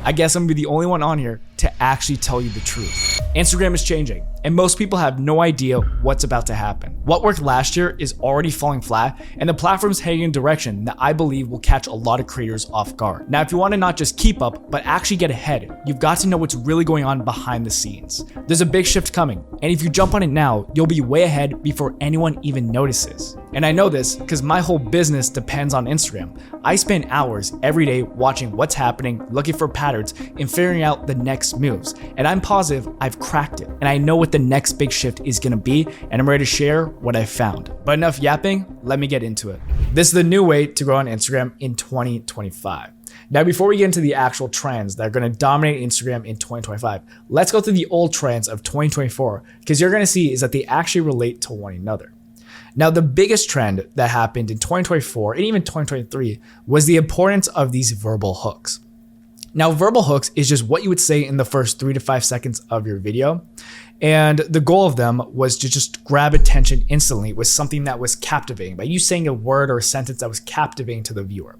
I guess I'm gonna be the only one on here to actually tell you the truth. Instagram is changing, and most people have no idea what's about to happen. What worked last year is already falling flat, and the platform's heading in a direction that I believe will catch a lot of creators off guard. Now, if you wanna not just keep up, but actually get ahead, you've got to know what's really going on behind the scenes. There's a big shift coming, and if you jump on it now, you'll be way ahead before anyone even notices. And I know this because my whole business depends on Instagram. I spend hours every day watching what's happening, looking for patterns, and figuring out the next moves. And I'm positive I've cracked it, and I know what the next big shift is gonna be, and I'm ready to share what I found. But enough yapping, let me get into it. This is the new way to grow on Instagram in 2025. Now, before we get into the actual trends that are gonna dominate Instagram in 2025, let's go through the old trends of 2024, because you're gonna see is that they actually relate to one another. Now, the biggest trend that happened in 2024 and even 2023 was the importance of these verbal hooks. Now, verbal hooks is just what you would say in the first 3 to 5 seconds of your video. And the goal of them was to just grab attention instantly with something that was captivating, by you saying a word or a sentence that was captivating to the viewer.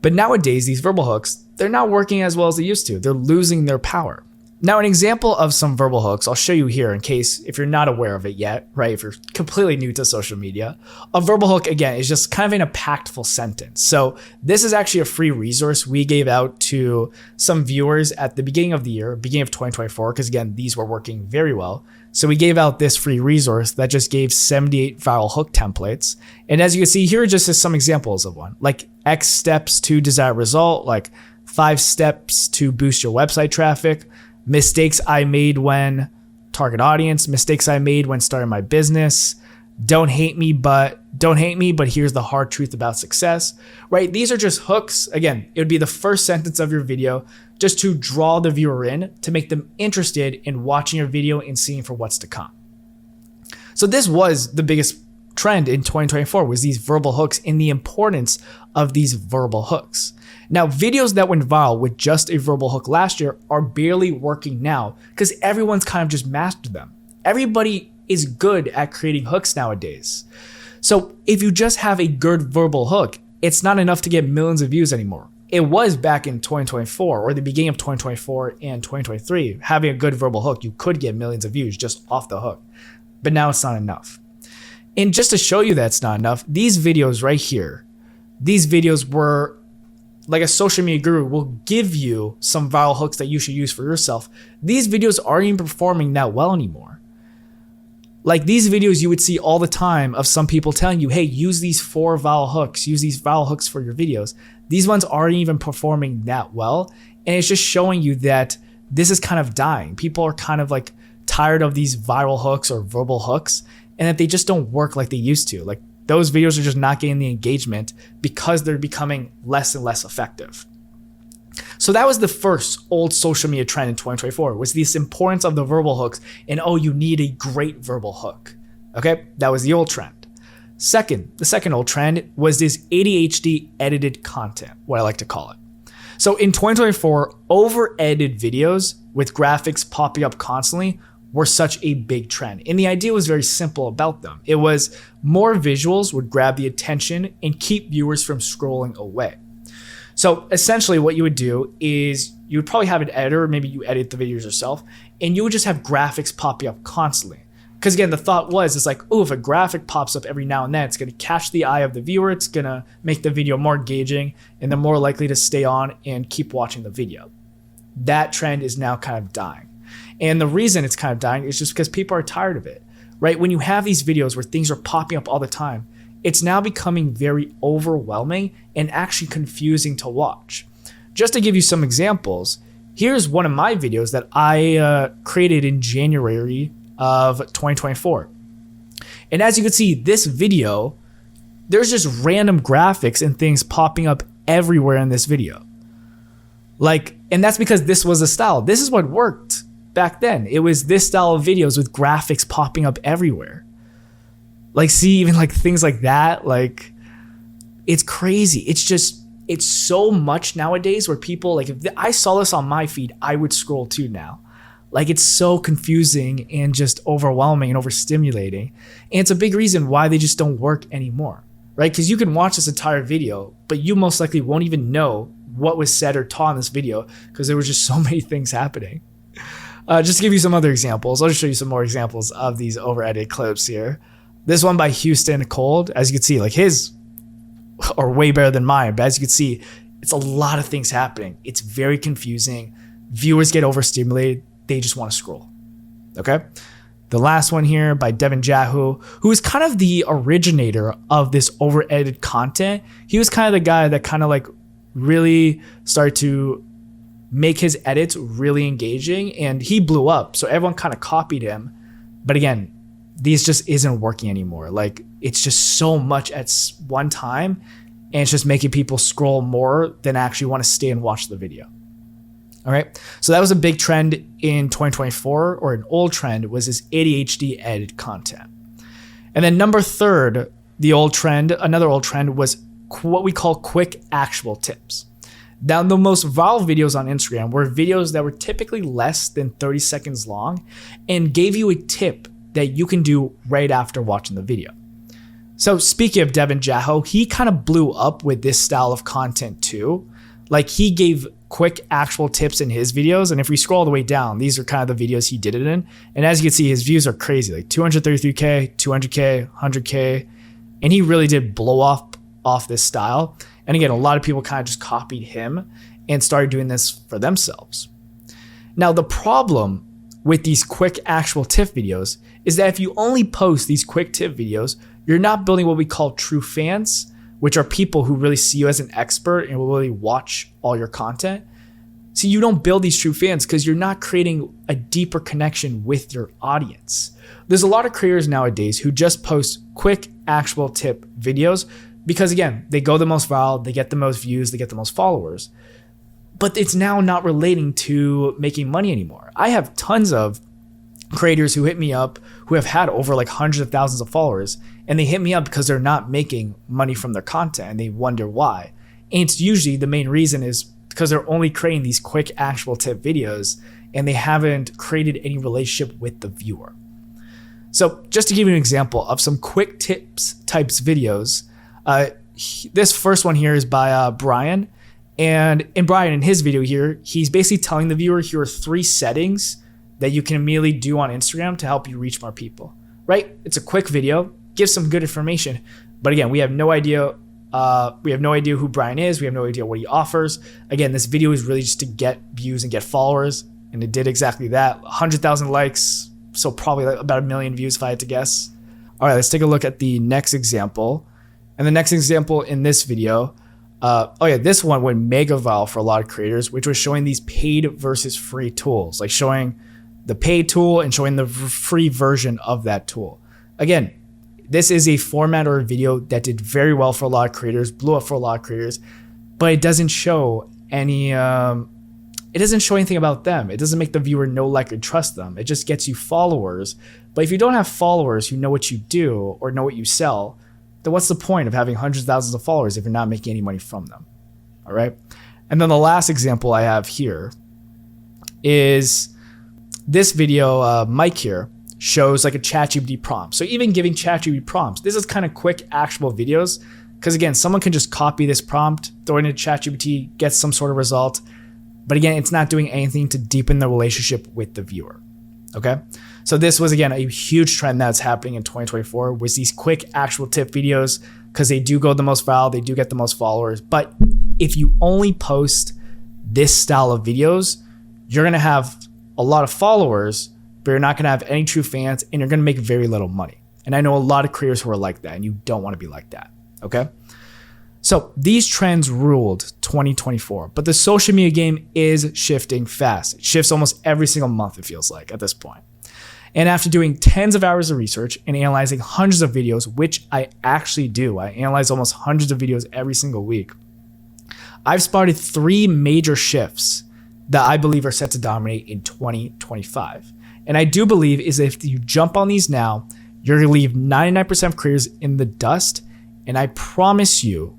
But nowadays, these verbal hooks, they're not working as well as they used to. They're losing their power. Now, an example of some verbal hooks, I'll show you here in case if you're not aware of it yet, right? If you're completely new to social media, a verbal hook, again, is just kind of an impactful sentence. So this is actually a free resource we gave out to some viewers at the beginning of the year, beginning of 2024, because again, these were working very well. So we gave out this free resource that just gave 78 viral hook templates. And as you can see here, just as some examples of one, like X steps to desired result, like 5 steps to boost your website traffic, mistakes I made when target audience, mistakes I made when starting my business, don't hate me, but here's the hard truth about success, right? These are just hooks. Again, it would be the first sentence of your video just to draw the viewer in, to make them interested in watching your video and seeing for what's to come. So this was the biggest trend in 2024, was these verbal hooks and the importance of these verbal hooks. Now, videos that went viral with just a verbal hook last year are barely working now because everyone's kind of just mastered them. Everybody is good at creating hooks nowadays. So if you just have a good verbal hook, it's not enough to get millions of views anymore. It was back in 2024 or the beginning of 2024 and 2023. Having a good verbal hook, you could get millions of views just off the hook, but now it's not enough. And just to show you that it's not enough, these videos right here, these videos were like a social media guru will give you some viral hooks that you should use for yourself. These videos aren't even performing that well anymore. Like these videos you would see all the time of some people telling you, hey, use these 4 viral hooks, use these viral hooks for your videos. These ones aren't even performing that well. And it's just showing you that this is kind of dying. People are kind of like tired of these viral hooks or verbal hooks, and that they just don't work like they used to. Like those videos are just not getting the engagement because they're becoming less and less effective. So that was the first old social media trend in 2024, was this importance of the verbal hooks and, oh, you need a great verbal hook. Okay, that was the old trend. The second old trend was this ADHD edited content, what I like to call it. So in 2024, over-edited videos with graphics popping up constantly were such a big trend. And the idea was very simple about them. It was more visuals would grab the attention and keep viewers from scrolling away. So essentially what you would do is you would probably have an editor, maybe you edit the videos yourself, and you would just have graphics popping up constantly. Because again, the thought was, it's like, oh, if a graphic pops up every now and then, it's gonna catch the eye of the viewer, it's gonna make the video more engaging, and they're more likely to stay on and keep watching the video. That trend is now kind of dying. And the reason it's kind of dying is just because people are tired of it, right? When you have these videos where things are popping up all the time, it's now becoming very overwhelming and actually confusing to watch. Just to give you some examples, here's one of my videos that I created in January of 2024. And as you can see, this video, there's just random graphics and things popping up everywhere in this video. And that's because this was a style. This is what worked back then. It was this style of videos with graphics popping up everywhere. See, even things like that, it's crazy. It's so much nowadays where people, if I saw this on my feed, I would scroll too now. It's so confusing and just overwhelming and overstimulating. And it's a big reason why they just don't work anymore, right? Because you can watch this entire video, but you most likely won't even know what was said or taught in this video because there was just so many things happening. Just to give you some other examples, I'll just show you some more examples of these over-edited clips here. This one by Houston Cold, as you can see, like his are way better than mine, but as you can see, it's a lot of things happening. It's very confusing. Viewers get overstimulated. They just want to scroll. Okay. The last one here by Devin Jahu, who is kind of the originator of this over-edited content. He was kind of the guy that kind of like really started to make his edits really engaging, and he blew up. So everyone kind of copied him. But again, these just isn't working anymore. Like it's just so much at one time, and it's just making people scroll more than actually want to stay and watch the video. All right. So that was a big trend in 2024, or an old trend, was this ADHD edited content. And then number third, another old trend was what we call quick actionable tips. Now, the most viral videos on Instagram were videos that were typically less than 30 seconds long and gave you a tip that you can do right after watching the video. So speaking of Devin Jaho, he kind of blew up with this style of content too. Like he gave quick actual tips in his videos. And if we scroll all the way down, these are kind of the videos he did it in. And as you can see, his views are crazy, like 233K, 200K, 100K. And he really did blow off this style. And again, a lot of people kind of just copied him and started doing this for themselves. Now, the problem with these quick actual tip videos is that if you only post these quick tip videos, you're not building what we call true fans, which are people who really see you as an expert and will really watch all your content. So you don't build these true fans because you're not creating a deeper connection with your audience. There's a lot of creators nowadays who just post quick actual tip videos because again, they go the most viral, they get the most views, they get the most followers, but it's now not relating to making money anymore. I have tons of creators who hit me up who have had over like hundreds of thousands of followers, and they hit me up because they're not making money from their content and they wonder why. And it's usually the main reason is because they're only creating these quick actual tip videos and they haven't created any relationship with the viewer. So just to give you an example of some quick tips types videos, this first one here is by Brian. And in his video here, he's basically telling the viewer here are 3 settings that you can immediately do on Instagram to help you reach more people, right? It's a quick video, gives some good information. But again, we have no idea. We have no idea who Brian is. We have no idea what he offers. Again, this video is really just to get views and get followers. And it did exactly that. 100,000 likes. So probably like about 1 million views if I had to guess. All right, let's take a look at the next example. And the next example in this video, this one went mega viral for a lot of creators, which was showing these paid versus free tools, like showing the paid tool and showing the free version of that tool. Again, this is a format or a video that did very well for a lot of creators, blew up for a lot of creators, but it doesn't show any, it doesn't show anything about them. It doesn't make the viewer know, like, or trust them. It just gets you followers. But if you don't have followers who know what you do or know what you sell, then what's the point of having hundreds of thousands of followers if you're not making any money from them? All right. And then the last example I have here is this video. Mike here shows like a ChatGPT prompt. So even giving ChatGPT prompts, this is kind of quick, actionable videos. Because again, someone can just copy this prompt, throw it into ChatGPT, get some sort of result. But again, it's not doing anything to deepen the relationship with the viewer. Okay. So this was, again, a huge trend that's happening in 2024 was these quick actual tip videos because they do go the most viral. They do get the most followers. But if you only post this style of videos, you're going to have a lot of followers, but you're not going to have any true fans and you're going to make very little money. And I know a lot of creators who are like that and you don't want to be like that. Okay. So these trends ruled 2024, but the social media game is shifting fast. It shifts almost every single month, it feels like at this point. And after doing tens of hours of research and analyzing hundreds of videos, which I actually do, I analyze almost hundreds of videos every single week, I've spotted 3 major shifts that I believe are set to dominate in 2025. And I do believe is if you jump on these now, you're going to leave 99% of creators in the dust. And I promise you,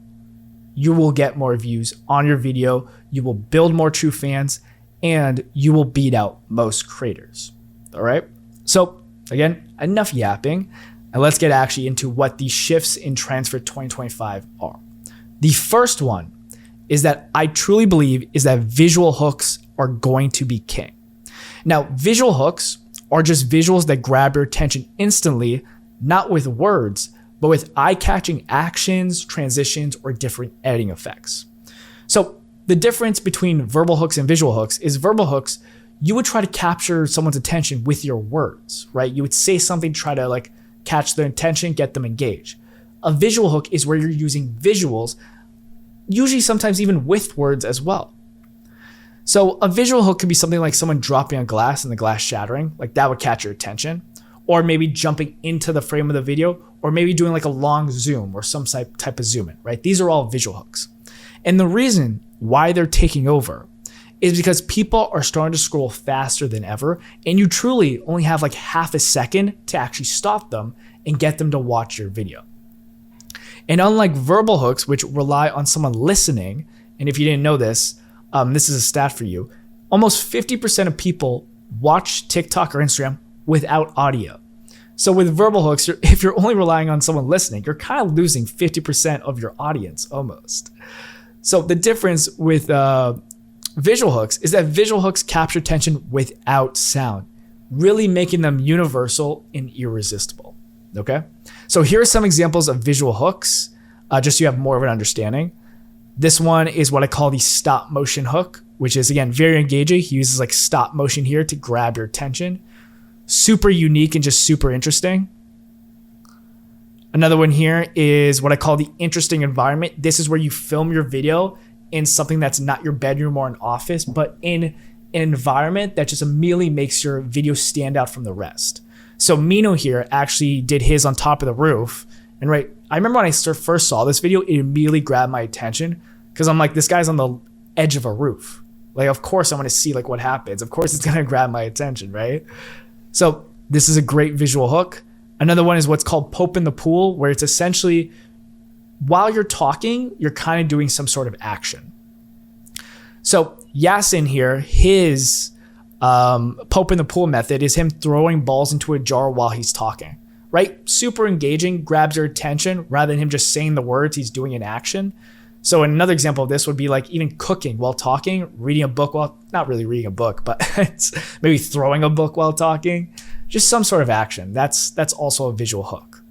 you will get more views on your video, you will build more true fans, and you will beat out most creators. All right. So again, enough yapping, and let's get actually into what these shifts in trends for 2025 are. The first one is that I truly believe is that visual hooks are going to be king. Now, visual hooks are just visuals that grab your attention instantly, not with words, but with eye-catching actions, transitions, or different editing effects. So the difference between verbal hooks and visual hooks is verbal hooks, you would try to capture someone's attention with your words, right? You would say something, try to like catch their attention, get them engaged. A visual hook is where you're using visuals, usually sometimes even with words as well. So a visual hook could be something like someone dropping a glass and the glass shattering, like that would catch your attention, or maybe jumping into the frame of the video, or maybe doing like a long zoom or some type of zoom in, right? These are all visual hooks. And the reason why they're taking over is because people are starting to scroll faster than ever, and you truly only have like half a second to actually stop them and get them to watch your video. And unlike verbal hooks, which rely on someone listening, and if you didn't know this is a stat for you, almost 50% of people watch TikTok or Instagram without audio. So with verbal hooks, if you're only relying on someone listening, you're kind of losing 50% of your audience almost. So the difference with visual hooks is that visual hooks capture attention without sound, really making them universal and irresistible. Okay? So here are some examples of visual hooks, just so you have more of an understanding. This one is what I call the stop motion hook, which is, again, very engaging. He uses like stop motion here to grab your attention. Super unique and just super interesting. Another one here is what I call the interesting environment. This is where you film your video in something that's not your bedroom or an office, but in an environment that just immediately makes your video stand out from the rest. So Mino here actually did his on top of the roof. And right, I remember when I first saw this video, it immediately grabbed my attention because I'm like, this guy's on the edge of a roof. Like, of course I want to see like what happens. Of course it's going to grab my attention, right? So this is a great visual hook. Another one is what's called Pope in the Pool, where it's essentially while you're talking, you're kind of doing some sort of action. So Yasin here, his Pope in the Pool method is him throwing balls into a jar while he's talking, right? Super engaging, grabs your attention rather than him just saying the words, he's doing an action. So another example of this would be like even cooking while talking, reading a book while, not really reading a book, but it's maybe throwing a book while talking, just some sort of action. That's also a visual hook.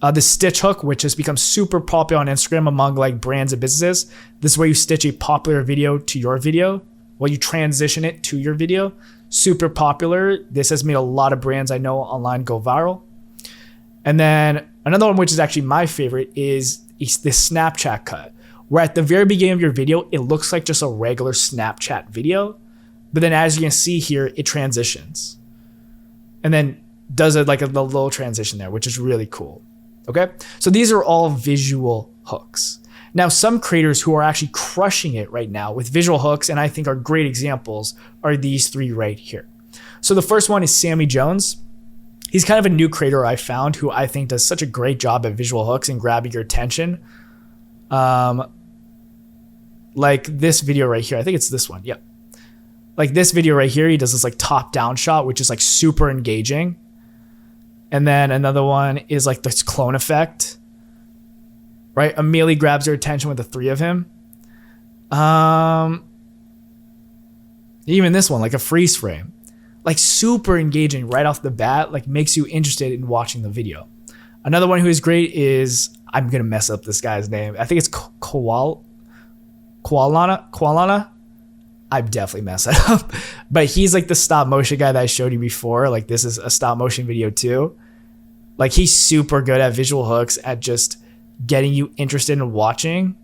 The stitch hook, which has become super popular on Instagram among like brands and businesses. This is where you stitch a popular video to your video. Well, you transition it to your video. Super popular. This has made a lot of brands I know online go viral. And then another one, which is actually my favorite, is this Snapchat cut, where at the very beginning of your video, it looks like just a regular Snapchat video. But then as you can see here, it transitions. And then does it like a little transition there, which is really cool. Okay, so these are all visual hooks. Now, some creators who are actually crushing it right now with visual hooks, and I think are great examples, are these three right here. So the first one is Sammy Jones. He's kind of a new creator I found who I think does such a great job at visual hooks and grabbing your attention. Like this video right here, I think it's this one, yep. Like this video right here, he does this like top-down shot, which is like super engaging. And then another one is like this clone effect, right? Immediately grabs your attention with the three of him. Even this one, like a freeze frame, like super engaging right off the bat, like makes you interested in watching the video. Another one who is great is, I'm going to mess up this guy's name. I think it's Koalana. I definitely messed that up, but he's like the stop motion guy that I showed you before. Like this is a stop motion video too. Like he's super good at visual hooks, at just getting you interested in watching.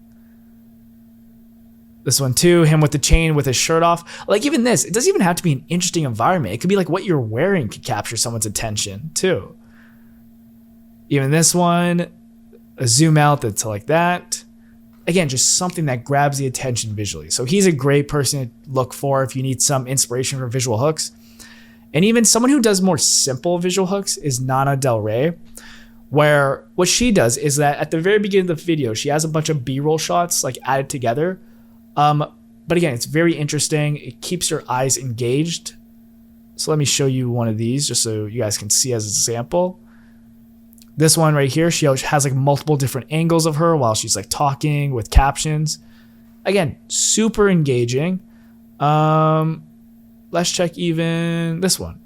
This one too, him with the chain with his shirt off. Like even this, it doesn't even have to be an interesting environment. It could be like what you're wearing could capture someone's attention too. Even this one, a zoom out that's like that. Again, just something that grabs the attention visually. So he's a great person to look for if you need some inspiration for visual hooks. And even someone who does more simple visual hooks is Nana Del Rey, where what she does is that at the very beginning of the video, she has a bunch of B-roll shots like added together. But again, it's very interesting. It keeps your eyes engaged. So let me show you one of these just so you guys can see as an example. This one right here, she has like multiple different angles of her while she's like talking with captions. Again, super engaging. Let's check even this one.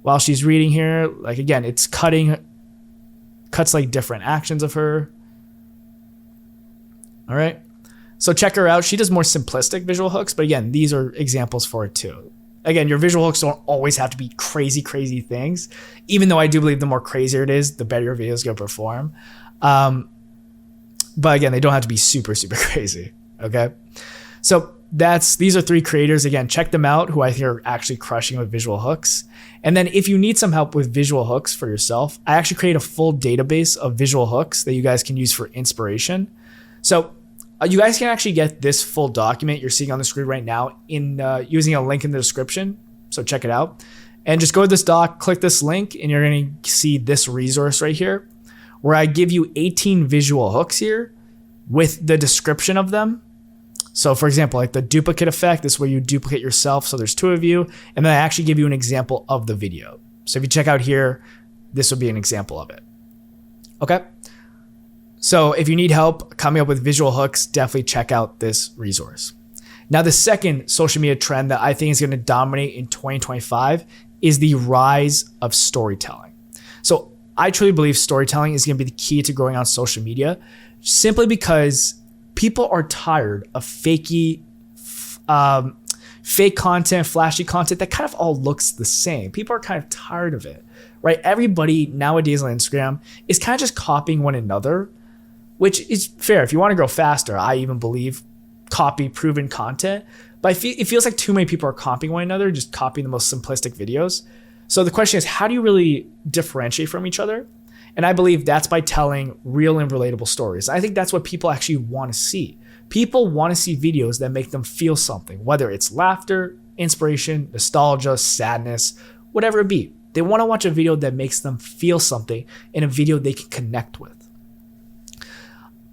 While she's reading here, like again, it's cuts like different actions of her. All right. So check her out. She does more simplistic visual hooks, but again, these are examples for it too. Again, your visual hooks don't always have to be crazy, crazy things, even though I do believe the more crazier it is, the better your video is going to perform. But again, they don't have to be super, super crazy. Okay. So these are 3 creators. Again, check them out who I think are actually crushing with visual hooks. And then if you need some help with visual hooks for yourself, I actually create a full database of visual hooks that you guys can use for inspiration. So you guys can actually get this full document you're seeing on the screen right now in using a link in the description. So check it out. And just go to this doc, click this link, and you're going to see this resource right here where I give you 18 visual hooks here with the description of them. So for example, like the duplicate effect, this is where you duplicate yourself. So there's 2 of you. And then I actually give you an example of the video. So if you check out here, this will be an example of it. Okay. So if you need help coming up with visual hooks, definitely check out this resource. Now, the second social media trend that I think is going to dominate in 2025 is the rise of storytelling. So I truly believe storytelling is going to be the key to growing on social media, simply because people are tired of fake content, flashy content that kind of all looks the same. People are kind of tired of it, right? Everybody nowadays on Instagram is kind of just copying one another, which is fair. If you want to grow faster, I even believe copy proven content, but it feels like too many people are copying one another, just copying the most simplistic videos. So the question is, how do you really differentiate from each other? And I believe that's by telling real and relatable stories. I think that's what people actually want to see. People want to see videos that make them feel something, whether it's laughter, inspiration, nostalgia, sadness, whatever it be. They want to watch a video that makes them feel something in a video they can connect with.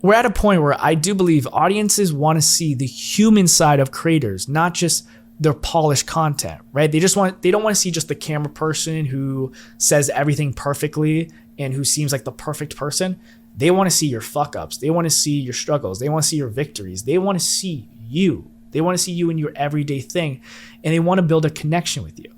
We're at a point where I do believe audiences want to see the human side of creators, not just their polished content, right? They don't want to see just the camera person who says everything perfectly and who seems like the perfect person. They want to see your fuck ups. They want to see your struggles. They want to see your victories. They want to see you. They want to see you in your everyday thing, and they want to build a connection with you.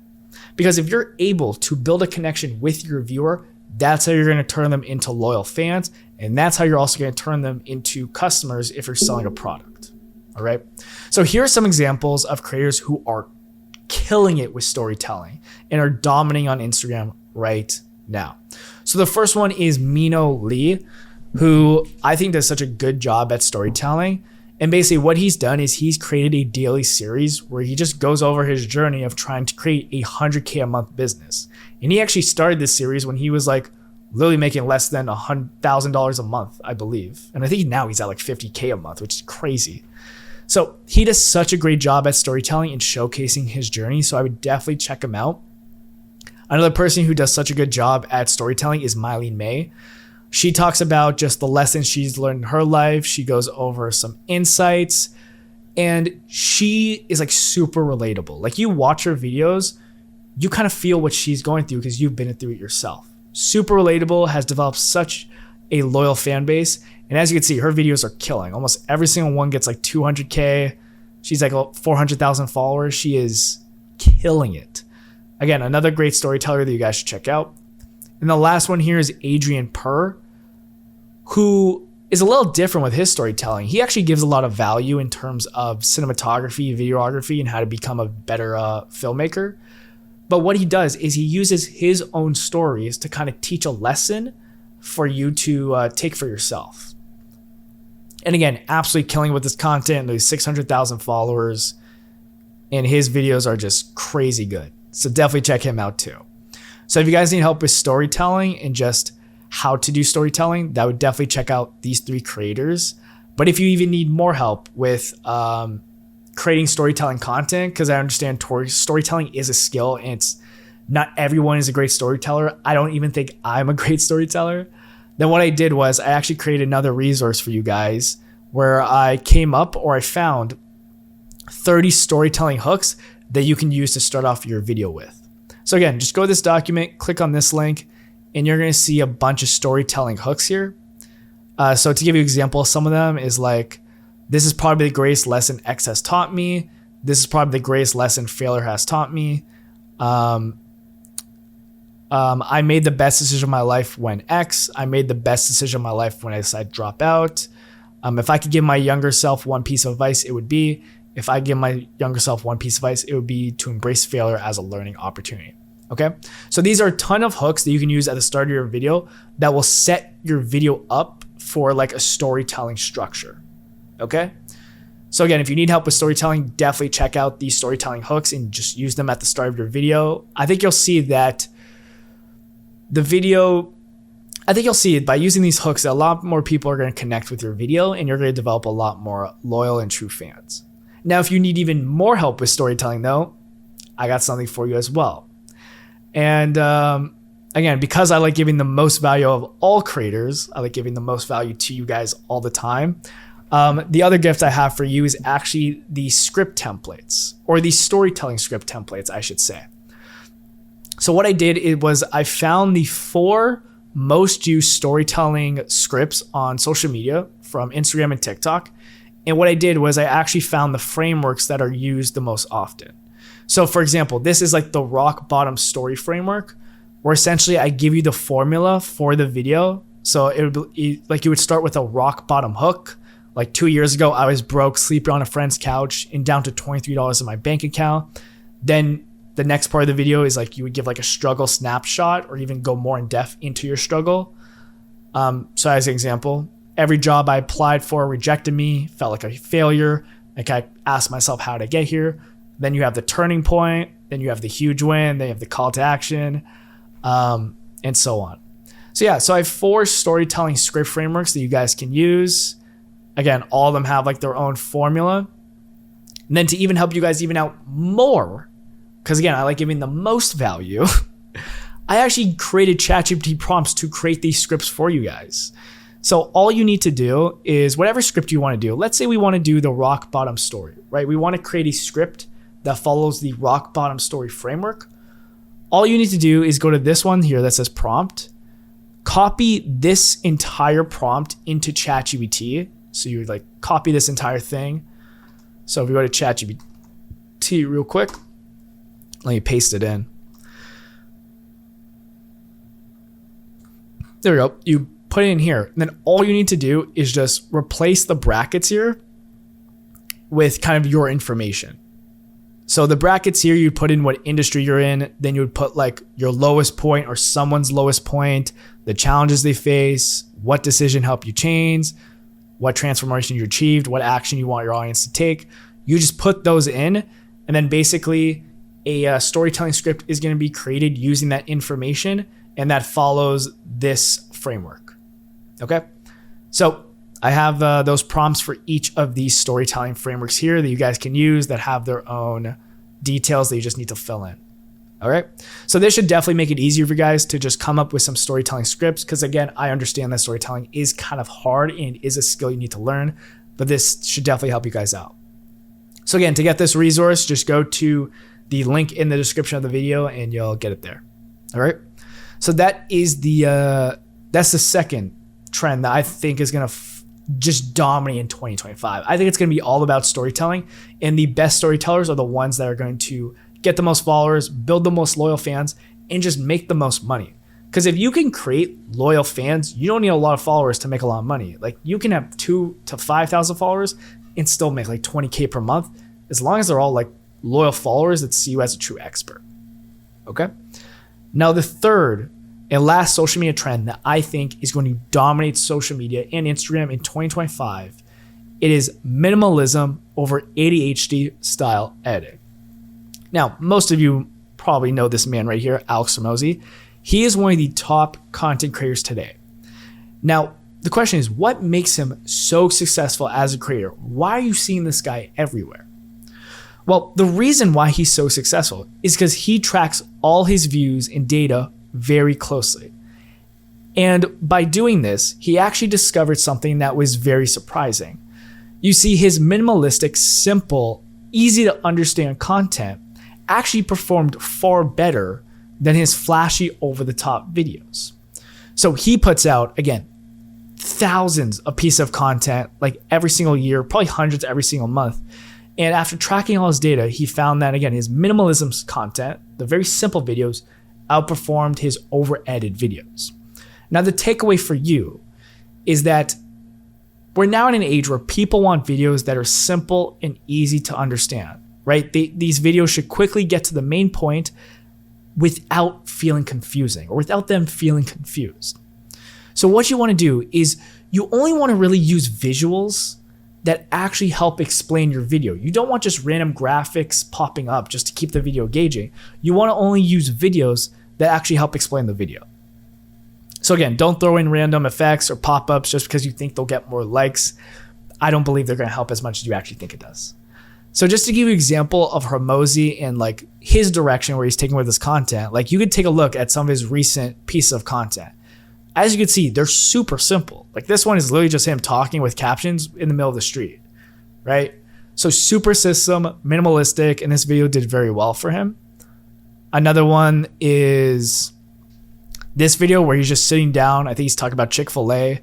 Because if you're able to build a connection with your viewer, that's how you're going to turn them into loyal fans. And that's how you're also going to turn them into customers if you're selling a product. All right. So here are some examples of creators who are killing it with storytelling and are dominating on Instagram right now. So the first one is Mino Lee, who I think does such a good job at storytelling. And basically what he's done is he's created a daily series where he just goes over his journey of trying to create a 100K a month business. And he actually started this series when he was like literally making less than $100,000 a month, I believe. And I think now he's at like 50K a month, which is crazy. So he does such a great job at storytelling and showcasing his journey. So I would definitely check him out. Another person who does such a good job at storytelling is Mylene May. She talks about just the lessons she's learned in her life. She goes over some insights, and she is like super relatable. Like you watch her videos, you kind of feel what she's going through because you've been through it yourself. Super relatable, has developed such a loyal fan base. And as you can see, her videos are killing. Almost every single one gets like 200K. She's like 400,000 followers. She is killing it. Again, another great storyteller that you guys should check out. And the last one here is Adrian Per, who is a little different with his storytelling. He actually gives a lot of value in terms of cinematography, videography, and how to become a better filmmaker. But what he does is he uses his own stories to kind of teach a lesson for you to take for yourself. And again, absolutely killing with his content. There's 600,000 followers, and his videos are just crazy good. So definitely check him out too. So if you guys need help with storytelling and just how to do storytelling, that would definitely check out these 3 creators. But if you even need more help with creating storytelling content, because I understand storytelling is a skill and it's not everyone is a great storyteller. I don't even think I'm a great storyteller. Then what I did was I actually created another resource for you guys where I found 30 storytelling hooks that you can use to start off your video with. So again, just go to this document, click on this link, and you're going to see a bunch of storytelling hooks here. So to give you an example, some of them is like This is probably the greatest lesson X has taught me. This is probably the greatest lesson failure has taught me. I made the best decision of my life when X. I made the best decision of my life when I decided to drop out. If I could give my younger self one piece of advice, it would be, if I give my younger self one piece of advice, it would be to embrace failure as a learning opportunity. Okay. So these are a ton of hooks that you can use at the start of your video that will set your video up for like a storytelling structure. Okay. So again, if you need help with storytelling, definitely check out these storytelling hooks and just use them at the start of your video. I think you'll see that by using these hooks, that a lot more people are going to connect with your video and you're going to develop a lot more loyal and true fans. Now, if you need even more help with storytelling though, I got something for you as well. And again, because I like giving the most value of all creators, I like giving the most value to you guys all the time. The other gift I have for you is actually the script templates, or the storytelling script templates, I should say. So what I did was I found the 4 most used storytelling scripts on social media from Instagram and TikTok. And what I did was I actually found the frameworks that are used the most often. So for example, this is like the rock bottom story framework, where essentially I give you the formula for the video. So it would be like, you would start with a rock bottom hook. Like 2 years ago, I was broke, sleeping on a friend's couch and down to $23 in my bank account. Then the next part of the video is like, you would give like a struggle snapshot or even go more in depth into your struggle. So as an example, every job I applied for rejected me, felt like a failure. Like I asked myself, how did I get here? Then you have the turning point, then you have the huge win, then you have the call to action, and so on. So yeah, so I have 4 storytelling script frameworks that you guys can use. Again, all of them have like their own formula. And then to even help you guys even out more, because again, I like giving the most value, I actually created ChatGPT prompts to create these scripts for you guys. So all you need to do is whatever script you want to do. Let's say we want to do the rock bottom story, right? We want to create a script that follows the rock bottom story framework. All you need to do is go to this one here that says prompt, copy this entire prompt into ChatGPT. So you would like copy this entire thing. So if we go to ChatGPT real quick, let me paste it in. There we go. You put it in here. And then all you need to do is just replace the brackets here with kind of your information. So the brackets here, you put in what industry you're in. Then you would put like your lowest point or someone's lowest point, the challenges they face, what decision helped you change, what transformation you achieved, what action you want your audience to take. You just put those in, and then basically a storytelling script is going to be created using that information, and that follows this framework. Okay. So I have those prompts for each of these storytelling frameworks here that you guys can use that have their own details that you just need to fill in. All right. So this should definitely make it easier for you guys to just come up with some storytelling scripts. Because again, I understand that storytelling is kind of hard and is a skill you need to learn, but this should definitely help you guys out. So again, to get this resource, just go to the link in the description of the video and you'll get it there. All right. So that is that's the second trend that I think is going to just dominate in 2025. I think it's going to be all about storytelling, and the best storytellers are the ones that are going to get the most followers, build the most loyal fans, and just make the most money. Because if you can create loyal fans, you don't need a lot of followers to make a lot of money. Like you can have 2,000 to 5,000 followers and still make like $20K per month, as long as they're all like loyal followers that see you as a true expert. Okay. Now the third and last social media trend that I think is going to dominate social media and Instagram in 2025, it is minimalism over ADHD style editing. Now, most of you probably know this man right here, Alex Hormozi. He is one of the top content creators today. Now, the question is, what makes him so successful as a creator? Why are you seeing this guy everywhere? Well, the reason why he's so successful is because he tracks all his views and data very closely. And by doing this, he actually discovered something that was very surprising. You see, his minimalistic, simple, easy to understand content actually performed far better than his flashy over the top videos. So he puts out, again, thousands of pieces of content like every single year, probably hundreds every single month. And after tracking all his data, he found that, again, his minimalism content, the very simple videos, outperformed his over-edited videos. Now, the takeaway for you is that we're now in an age where people want videos that are simple and easy to understand, right? These videos should quickly get to the main point without feeling confusing or without them feeling confused. So what you want to do is you only want to really use visuals that actually help explain your video. You don't want just random graphics popping up just to keep the video engaging. You want to only use videos that actually help explain the video. So again, don't throw in random effects or pop-ups just because you think they'll get more likes. I don't believe they're going to help as much as you actually think it does. So just to give you an example of Hormozi and like his direction where he's taking with his content, like you could take a look at some of his recent pieces of content. As you can see, they're super simple. Like this one is literally just him talking with captions in the middle of the street, right? So super system, minimalistic, and this video did very well for him. Another one is this video where he's just sitting down. I think he's talking about Chick-fil-A.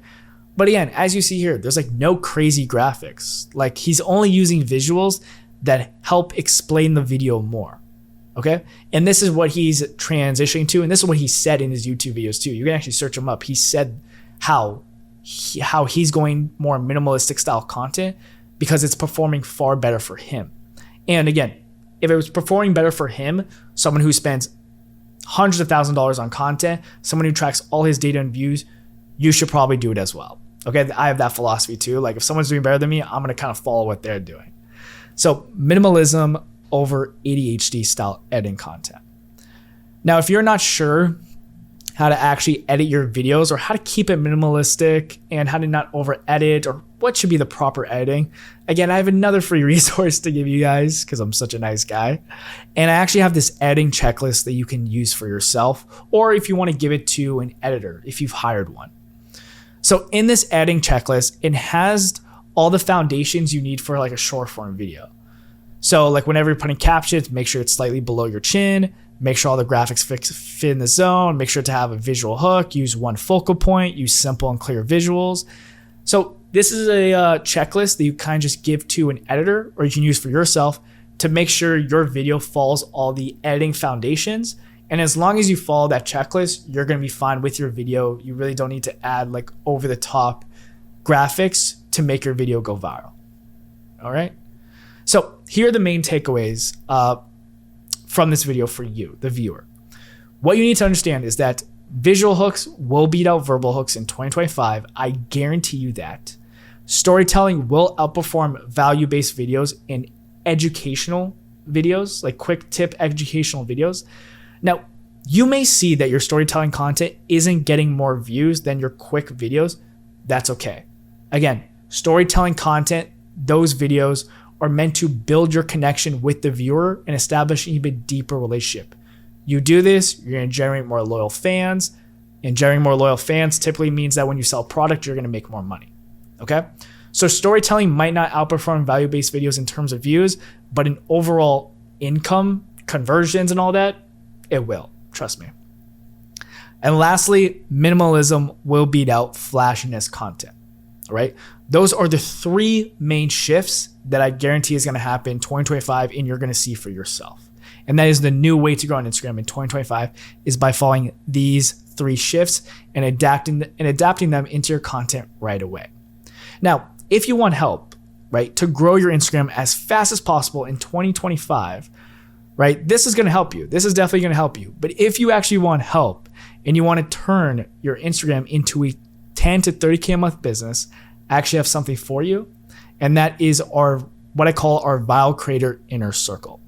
But again, as you see here, there's like no crazy graphics. Like he's only using visuals that help explain the video more. Okay. And this is what he's transitioning to. And this is what he said in his YouTube videos too. You can actually search him up. He said how he's going more minimalistic style content because it's performing far better for him. And again, if it was performing better for him, someone who spends hundreds of thousands of dollars on content, someone who tracks all his data and views, you should probably do it as well. Okay. I have that philosophy too. Like if someone's doing better than me, I'm going to kind of follow what they're doing. So minimalism over ADHD style editing content. Now, if you're not sure how to actually edit your videos or how to keep it minimalistic and how to not over edit or what should be the proper editing, again, I have another free resource to give you guys because I'm such a nice guy. And I actually have this editing checklist that you can use for yourself, or if you want to give it to an editor, if you've hired one. So in this editing checklist, it has all the foundations you need for like a short form video. So like whenever you're putting captions, make sure it's slightly below your chin, make sure all the graphics fit in the zone, make sure to have a visual hook, use one focal point, use simple and clear visuals. So this is a checklist that you kind of just give to an editor or you can use for yourself to make sure your video follows all the editing foundations. And as long as you follow that checklist, you're going to be fine with your video. You really don't need to add like over the top graphics to make your video go viral. All right. So here are the main takeaways from this video for you, the viewer. What you need to understand is that visual hooks will beat out verbal hooks in 2025. I guarantee you that. Storytelling will outperform value-based videos in educational videos, like quick tip educational videos. Now, you may see that your storytelling content isn't getting more views than your quick videos. That's okay. Again, storytelling content, those videos are meant to build your connection with the viewer and establish an even deeper relationship. You do this, you're going to generate more loyal fans, and generating more loyal fans typically means that when you sell a product, you're going to make more money. Okay? So storytelling might not outperform value-based videos in terms of views, but in overall income, conversions, and all that, it will. Trust me. And lastly, minimalism will beat out flashiness content. All right? Those are the three main shifts that I guarantee is going to happen in 2025 and you're going to see for yourself. And that is the new way to grow on Instagram in 2025 is by following these three shifts and adapting them into your content right away. Now, if you want help, right, to grow your Instagram as fast as possible in 2025, right, this is going to help you. This is definitely going to help you. But if you actually want help and you want to turn your Instagram into a 10 to 30K a month business, I actually have something for you. And that is what I call our Viral Creator Inner Circle.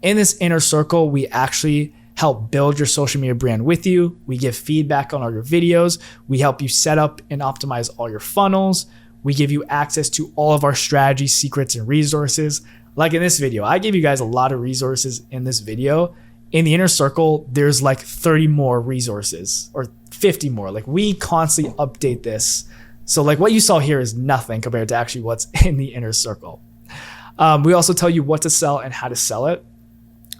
In this inner circle, we actually help build your social media brand with you. We give feedback on all your videos. We help you set up and optimize all your funnels. We give you access to all of our strategies, secrets, and resources. Like in this video, I gave you guys a lot of resources in this video. In the inner circle, there's like 30 more resources or 50 more. Like we constantly update this. So like what you saw here is nothing compared to actually what's in the inner circle. We also tell you what to sell and how to sell it.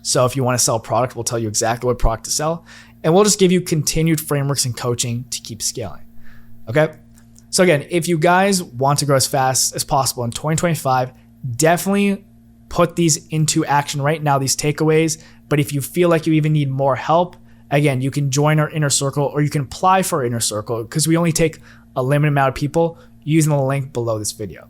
So if you want to sell a product, we'll tell you exactly what product to sell. And we'll just give you continued frameworks and coaching to keep scaling. Okay. So again, if you guys want to grow as fast as possible in 2025, definitely put these into action right now, these takeaways. But if you feel like you even need more help, again, you can join our inner circle or you can apply for our inner circle because we only take a limited amount of people using the link below this video.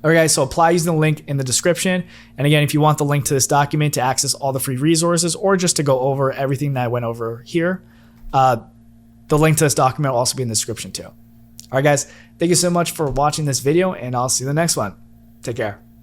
All right, guys, so apply using the link in the description. And again, if you want the link to this document to access all the free resources or just to go over everything that I went over here, the link to this document will also be in the description too. All right, guys, thank you so much for watching this video, and I'll see you in the next one. Take care.